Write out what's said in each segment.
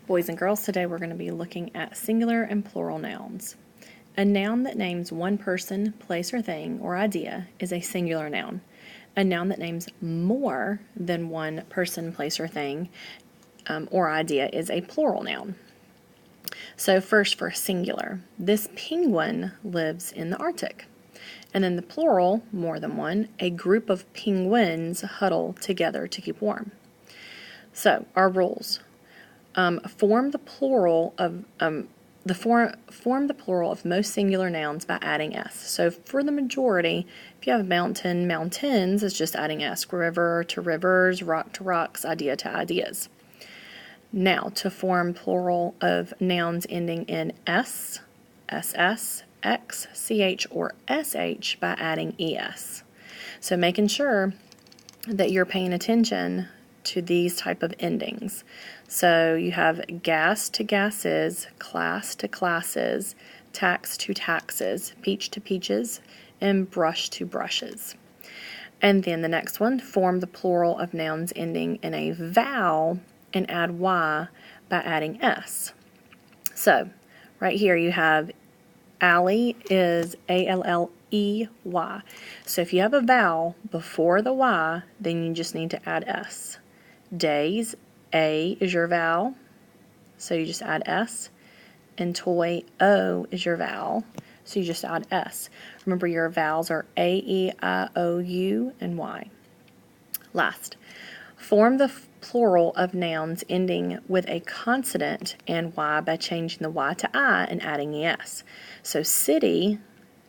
Boys and girls, today we're going to be looking at singular and plural nouns. A noun that names one person, place, or thing, or idea is a singular noun. A noun that names more than one person, place, or thing, or idea is a plural noun. So first for singular, this penguin lives in the Arctic. And then the plural, more than one, a group of penguins huddle together to keep warm. So our rules. Form the plural of most singular nouns by adding s. So for the majority, if you have mountain, mountains, it's just adding s. River to rivers, rock to rocks, idea to ideas. Now, to form plural of nouns ending in s, ss, x, ch, or sh by adding es. So making sure that you're paying attention to these type of endings. So you have gas to gases, class to classes, tax to taxes, peach to peaches, and brush to brushes. And then the next one, form the plural of nouns ending in a vowel and add y by adding s. So right here you have alley is A-L-L-E-Y. So if you have a vowel before the y, then you just need to add s. Days, A is your vowel, so you just add S. And toy, O is your vowel, so you just add S. Remember, your vowels are A, E, I, O, U, and Y. Last, form the plural of nouns ending with a consonant and Y by changing the Y to I and adding ES. So city,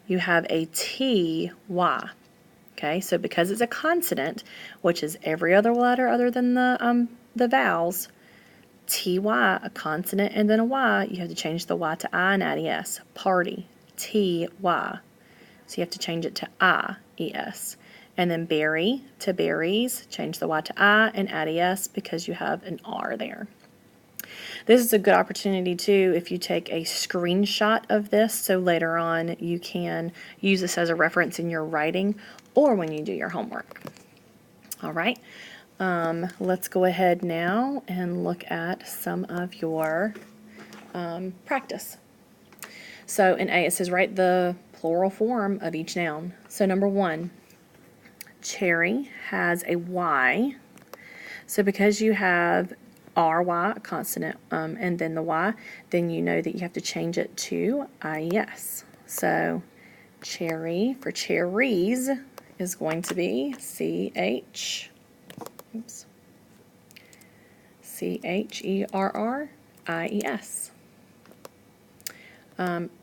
you have a T-Y. Okay, so because it's a consonant, which is every other letter other than the vowels, ty, a consonant and then a y, you have to change the y to I and add es. Party, ty. So you have to change it to I, es. And then berry to berries, change the y to I and add es because you have an R there. This is a good opportunity too if you take a screenshot of this, so later on you can use this as a reference in your writing or when you do your homework. All right, let's go ahead now and look at some of your practice. So in A it says write the plural form of each noun. So number 1, cherry has a Y. So because you have RY, a consonant, and then the Y, then you know that you have to change it to IES. So cherry for cherries is going to be CHERRRIES.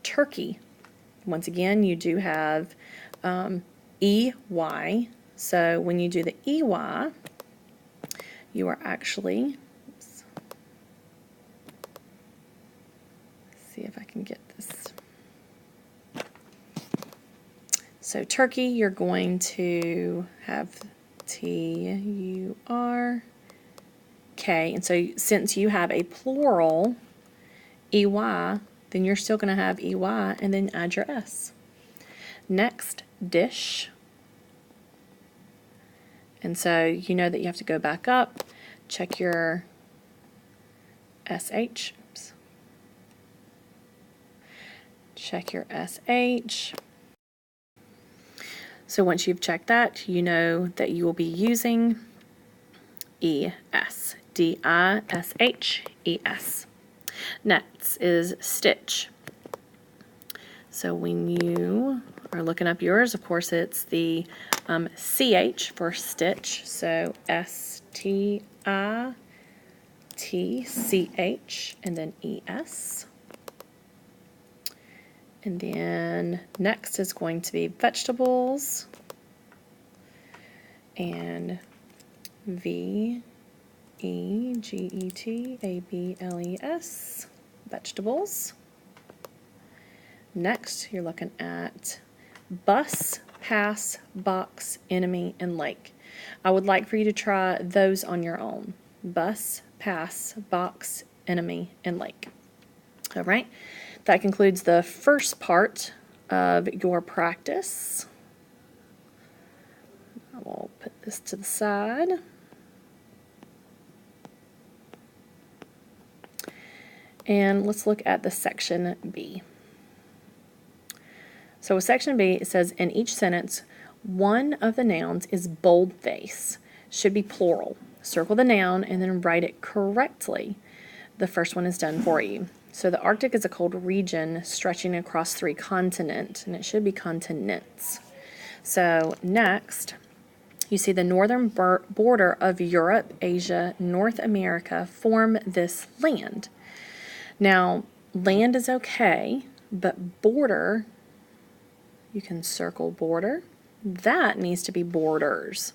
Turkey, once again, you do have EY. So when you do the EY, you are actually, see if I can get this. So turkey, you're going to have TURK. And so since you have a plural EY, then you're still going to have EY and then add your S. Next, dish. And so you know that you have to go back up, check your SH. Oops. Check your SH. So once you've checked that, you know that you will be using ES. DISHES. Next is stitch. So when you are looking up yours, of course it's the CH for stitch. So STITCH and then ES. And then next is going to be vegetables and VEGETABLES, vegetables. Next, you're looking at bus, pass, box, enemy, and lake. I would like for you to try those on your own. Bus, pass, box, enemy, and lake. All right, that concludes the first part of your practice. I will put this to the side. And let's look at the section B. So with section B, it says in each sentence, one of the nouns is boldface. Should be plural. Circle the noun and then write it correctly. The first one is done for you. So the Arctic is a cold region stretching across 3 continents, and it should be continents. So next, you see the northern border of Europe, Asia, North America form this land. Now, land is okay, but border, you can circle border. That needs to be borders.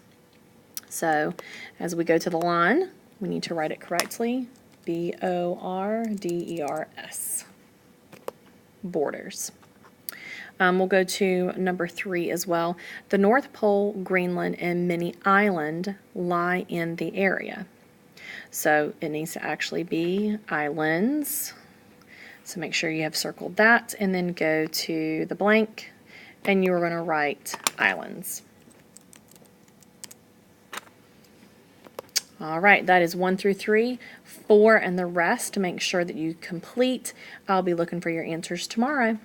So as we go to the line, we need to write it correctly. B-O-R-D-E-R-S. Borders. We'll go to number 3 as well. The North Pole, Greenland, and many islands lie in the area. So it needs to actually be islands. So make sure you have circled that, and then go to the blank, and you're going to write islands. All right, that is 1 through 3, 4 and the rest to make sure that you complete. I'll be looking for your answers tomorrow.